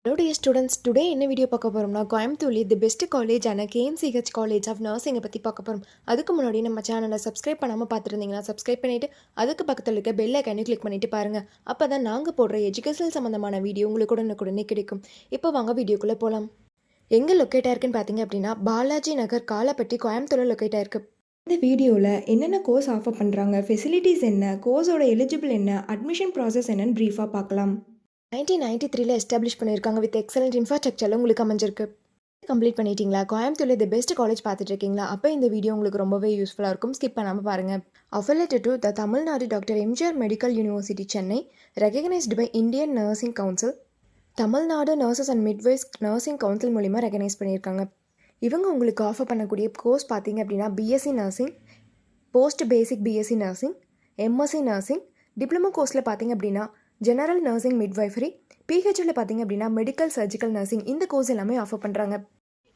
Hello dear students, today என்ன video பார்க்க போகிறோம்னா கோயம்புத்தூர்லேயே தி பெஸ்ட் காலேஜ் ஆன கேஎம்சிஹெச் காலேஜ் ஆஃப் நர்சிங்கை பற்றி பார்க்க போகிறோம். அதுக்கு முன்னாடி நம்ம சேனலை சப்ஸ்கிரைப் பண்ணாமல் பார்த்துருந்தீங்கன்னா சப்ஸ்கிரைப் பண்ணிவிட்டு அதுக்கு பக்கத்தில் இருக்க பெல் ஐக்கானையும் கிளிக் பண்ணிவிட்டு பாருங்கள். அப்போ தான் நாங்கள் போடுற எஜுகேஷனல் சம்மந்தமான வீடியோ உங்களுக்கு உடனுக்குடனே கிடைக்கும். இப்போ வாங்க வீடியோக்குள்ளே போகலாம். எங்கே லொக்கேட் ஆயிருக்குன்னு பார்த்தீங்க அப்படின்னா பாலாஜி நகர் காலப்பட்டி கோயம்புத்தூரில் லொக்கேட் ஆயிருக்கு. இந்த வீடியோவில் என்னென்ன கோர்ஸ் ஆஃபர் பண்ணுறாங்க, ஃபெசிலிட்டிஸ் என்ன, கோர்ஸோட எலிஜிபிள் என்ன, அட்மிஷன் ப்ராசஸ் என்னன்னு ப்ரீஃபாக பார்க்கலாம். 1993 எஸ்டாப்ளிஷ் பண்ணியிருக்காங்க. வித் எக்ஸலண்ட் இன்ஃப்ராஸ்ட்ரக்சரில் உங்களுக்கு அமைஞ்சிருக்கு. கம்ப்ளீட் பண்ணிட்டீங்களா? கோயம்புத்தூரில் தி பெஸ்ட் காலேஜ் பார்த்துட்டு இருக்கீங்களா? அப்போ இந்த வீடியோ உங்களுக்கு ரொம்பவே யூஸ்ஃபுல்லாக இருக்கும். ஸ்கிப் பண்ணாமல் பாருங்கள். Affiliated to the Tamil Nadu doctor MGR medical university Chennai, recognised by Indian nursing council, Tamil Nadu nurses and midwives nursing council மூலிமா ரெகனைஸ் பண்ணியிருக்காங்க. இவங்க உங்களுக்கு ஆஃபர் பண்ணக்கூடிய கோர்ஸ் பார்த்தீங்க அப்படின்னா BSc nursing, post basic BSc nursing, MSc nursing, diploma கோர்ஸில் பார்த்தீங்க அப்படின்னா ஜெனரல் நர்சிங் மிட்வைஃபரி, பிஹெச்டியில் பார்த்தீங்க அப்படின்னா மெடிக்கல் சர்ஜிக்கல் நர்சிங், இந்த கோர்ஸ் எல்லாமே ஆஃபர் பண்ணுறாங்க.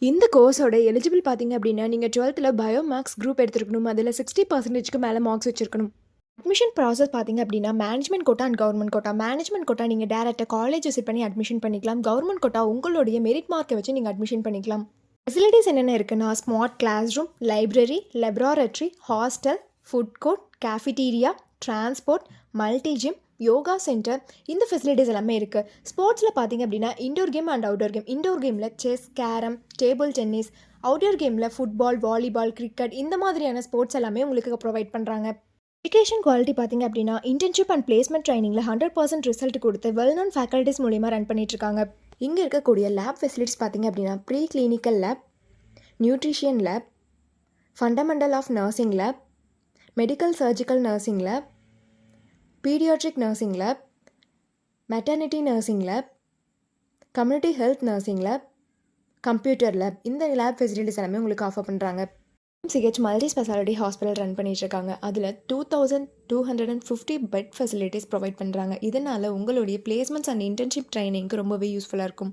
இந்த கோர்ஸோட எலிஜிபிள் பார்த்தீங்க அப்படின்னா நீங்கள் 12th பயோ மேக்ஸ் குரூப் எடுத்துருக்கணும். அதில் 60% மேலே மார்க்ஸ் வச்சிருக்கணும். அட்மிஷன் ப்ராசஸ் பார்த்தீங்க அப்படின்னா management quota and government quota. Management quota நீங்கள் டேரெக்டாக காலேஜ் விசிட் பண்ணி அட்மிஷன் பண்ணிக்கலாம். கவர்மெண்ட் கோட்டா உங்களுடைய மெரிட் மார்க்கை வச்சு நீங்கள் அட்மிஷன் பண்ணிக்கலாம். ஃபெசிலிட்டிஸ் என்னென்ன இருக்குன்னா smart classroom, library, laboratory, hostel, food court, cafeteria, transport, multi gym, yoga centre, இந்த ஃபெசிலிட்டிஸ் எல்லாமே இருக்குது. ஸ்போர்ட்ஸில் பார்த்தீங்க அப்படின்னா indoor game and outdoor game. Indoor கேமில் chess, carrom, table tennis, outdoor கேமில் ஃபுட்பால், வாலிபால், கிரிக்கெட், இந்த மாதிரியான ஸ்போர்ட்ஸ் எல்லாமே உங்களுக்கு ப்ரொவைட் பண்ணுறாங்க. எஜுகேஷன் குவாலிட்டி பார்த்தீங்க அப்படின்னா இன்டர்ன்ஷிப் அண்ட் பிளேஸ்மெண்ட் ட்ரைனிங்கில் 100% ரிசல்ட் கொடுத்து வெல் நோன் ஃபேக்கல்ட்டிஸ் மூலிமா ரன் பண்ணிட்டுருக்காங்க. இங்கே இருக்கக்கூடிய லேப் ஃபெசிலிட்டிஸ் பார்த்தீங்க அப்படின்னா pre clinical lab, nutrition lab, fundamental of nursing lab, medical surgical nursing lab, paediatric nursing lab, maternity nursing lab, community health nursing lab, computer lab, இந்த lab facilities எல்லாமே உங்களுக்கு offer பண்ணுறாங்க. CH multi speciality hospital run பண்ணிட்டுருக்காங்க. அதில் 2250 bed facilities provide பண்ணுறாங்க. இதனால் உங்களுடைய placements and internship ட்ரைனிங்க்கு ரொம்பவே யூஸ்ஃபுல்லாக இருக்கும்.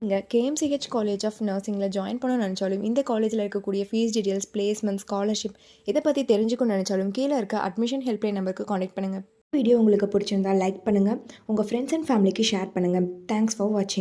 நீங்கள் கேஎம்சிஹெச் காலேஜ் ஆஃப் நர்சிங்கில் ஜாயின் பண்ண நினச்சாலும், இந்த காலேஜில் இருக்கக்கூடிய ஃபீஸ் டீட்டெயில்ஸ், பிளேஸ்மெண்ட், ஸ்காலர்ஷிப், இதை பற்றி தெரிஞ்சுக்கணும்னு நினச்சாலும் கீழே இருக்க அட்மிஷன் ஹெல்ப்லைன் நம்பருக்கு கான்டெக்ட் பண்ணுங்கள். வீடியோ உங்களுக்கு பிடிச்சிருந்தால் லைக் பண்ணுங்கள், உங்கள் ஃப்ரெண்ட்ஸ் அண்ட் ஃபேமிலிக்கு ஷேர் பண்ணுங்கள். தேங்க்ஸ் ஃபார் வாட்சிங்.